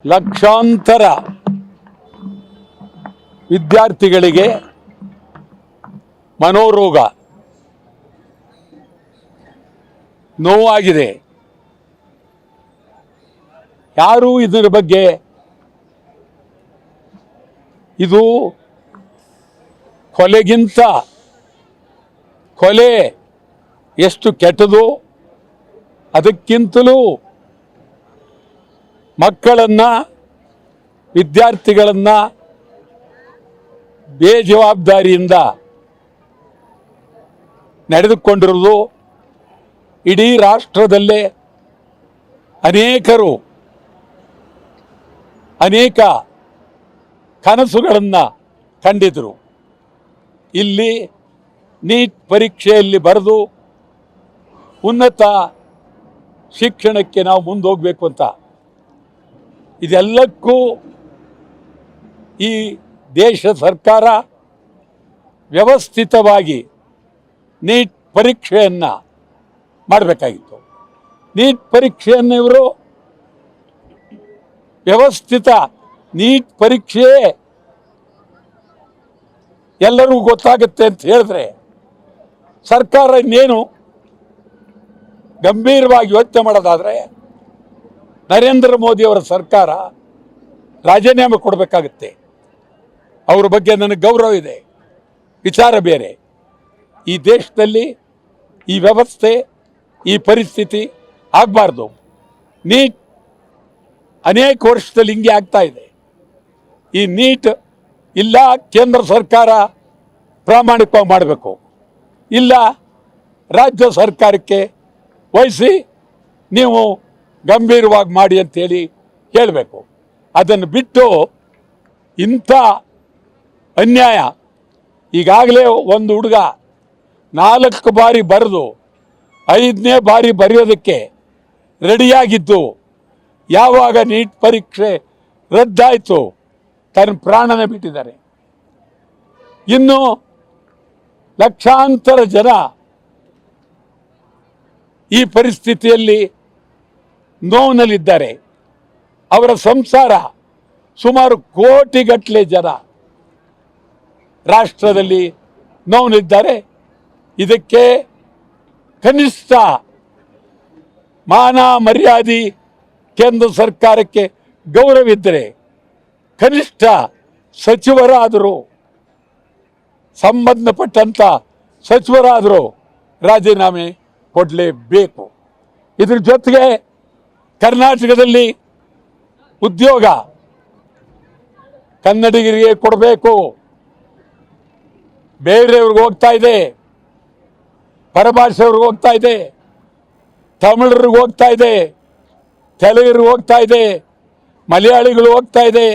ಲಕ್ಷಾಂತರ ವಿದ್ಯಾರ್ಥಿಗಳಿಗೆ ಮನೋರೋಗ ನೋವಾಗಿದೆ. ಯಾರೂ ಇದರ ಬಗ್ಗೆ ಇದು ಕೊಲೆಗಿಂತ ಕೊಲೆ ಎಷ್ಟು ಕೆಟ್ಟದು, ಅದಕ್ಕಿಂತಲೂ ಮಕ್ಕಳನ್ನು ವಿದ್ಯಾರ್ಥಿಗಳನ್ನು ಬೇಜವಾಬ್ದಾರಿಯಿಂದ ನಡೆದುಕೊಂಡಿರುವುದು ಇಡೀ ರಾಷ್ಟ್ರದಲ್ಲೇ ಅನೇಕರು ಅನೇಕ ಕನಸುಗಳನ್ನು ಕಂಡಿದ್ದರು. ಇಲ್ಲಿ ನೀಟ್ ಪರೀಕ್ಷೆಯಲ್ಲಿ ಬರೆದು ಉನ್ನತ ಶಿಕ್ಷಣಕ್ಕೆ ನಾವು ಮುಂದೋಗಬೇಕು ಅಂತ, ಇದೆಲ್ಲಕ್ಕೂ ಈ ದೇಶ ಸರ್ಕಾರ ವ್ಯವಸ್ಥಿತವಾಗಿ ನೀಟ್ ಪರೀಕ್ಷೆಯನ್ನು ಮಾಡಬೇಕಾಗಿತ್ತು. ನೀಟ್ ಪರೀಕ್ಷೆಯನ್ನು ಇವರು ವ್ಯವಸ್ಥಿತ ನೀಟ್ ಪರೀಕ್ಷೆ ಎಲ್ಲರಿಗೂ ಗೊತ್ತಾಗುತ್ತೆ ಅಂತ ಹೇಳಿದ್ರೆ ಸರ್ಕಾರ ಇನ್ನೇನು ಗಂಭೀರವಾಗಿ ಯೋಚನೆ ಮಾಡೋದಾದರೆ ನರೇಂದ್ರ ಮೋದಿಯವರ ಸರ್ಕಾರ ರಾಜೀನಾಮೆ ಕೊಡಬೇಕಾಗುತ್ತೆ. ಅವರ ಬಗ್ಗೆ ನನಗೆ ಗೌರವ ಇದೆ, ವಿಚಾರ ಬೇರೆ. ಈ ದೇಶದಲ್ಲಿ ಈ ವ್ಯವಸ್ಥೆ, ಈ ಪರಿಸ್ಥಿತಿ ಆಗಬಾರ್ದು. ನೀಟ್ ಅನೇಕ ವರ್ಷದಲ್ಲಿ ಹಿಂಗೆ ಆಗ್ತಾ ಇದೆ. ಈ ನೀಟ್ ಇಲ್ಲ ಕೇಂದ್ರ ಸರ್ಕಾರ ಪ್ರಾಮಾಣಿಕವಾಗಿ ಮಾಡಬೇಕು, ಇಲ್ಲ ರಾಜ್ಯ ಸರ್ಕಾರಕ್ಕೆ ವಹಿಸಿ ನೀವು ಗಂಭೀರವಾಗಿ ಮಾಡಿ ಅಂತೇಳಿ ಹೇಳಬೇಕು. ಅದನ್ನು ಬಿಟ್ಟು ಇಂಥ ಅನ್ಯಾಯ. ಈಗಾಗಲೇ ಒಂದು ಹುಡುಗ 4 ಬಾರಿ ಬರೆದು 5ನೇ ಬಾರಿ ಬರೆಯೋದಕ್ಕೆ ರೆಡಿಯಾಗಿದ್ದು, ಯಾವಾಗ ನೀಟ್ ಪರೀಕ್ಷೆ ರದ್ದಾಯಿತು ತನ್ನ ಪ್ರಾಣನೇ ಬಿಟ್ಟಿದ್ದಾರೆ. ಇನ್ನು ಲಕ್ಷಾಂತರ ಜನ ಈ ಪರಿಸ್ಥಿತಿಯಲ್ಲಿ ನೋವಿನಲ್ಲಿದ್ದಾರೆ. ಅವರ ಸಂಸಾರ ಸುಮಾರು ಕೋಟಿಗಟ್ಟಲೆ ಜನ ರಾಷ್ಟ್ರದಲ್ಲಿ ನೋವಿನಲ್ಲಿದ್ದಾರೆ. ಇದಕ್ಕೆ ಕನಿಷ್ಠ ಮಾನ ಮರ್ಯಾದೆ ಕೇಂದ್ರ ಸರ್ಕಾರಕ್ಕೆ ಗೌರವಿದ್ದರೆ ಕನಿಷ್ಠ ಸಚಿವರಾದರೂ, ಸಂಬಂಧಪಟ್ಟಂಥ ಸಚಿವರಾದರೂ ರಾಜೀನಾಮೆ ಕೊಡಲೇಬೇಕು. ಇದ್ರ ಜೊತೆಗೆ ಕರ್ನಾಟಕದಲ್ಲಿ ಉದ್ಯೋಗ ಕನ್ನಡಿಗರಿಗೆ ಕೊಡಬೇಕು. ಬೇರೆಯವ್ರಿಗೆ ಹೋಗ್ತಾ ಇದೆ, ಪರಭಾಷೆಯವ್ರಿಗೆ ಹೋಗ್ತಾ ಇದೆ, ತಮಿಳರಿಗೆ ಹೋಗ್ತಾ ಇದೆ, ತೆಲುಗರಿಗೆ ಹೋಗ್ತಾ ಇದೆ, ಮಲಯಾಳಿಗಳು ಹೋಗ್ತಾ ಇದೆ,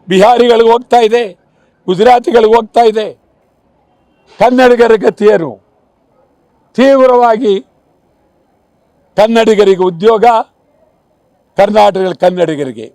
ಬಿಹಾರಿಗಳಿಗೆ ಹೋಗ್ತಾ ಇದೆ, ಗುಜರಾತಿಗಳಿಗೆ ಹೋಗ್ತಾ ಇದೆ. ಕನ್ನಡಿಗರ ಗತಿಯೇನು? ತೀವ್ರವಾಗಿ ಕನ್ನಡಿಗರಿಗೆ ಉದ್ಯೋಗ, ಕರ್ನಾಟಕದ ಕನ್ನಡಿಗರಿಗೆ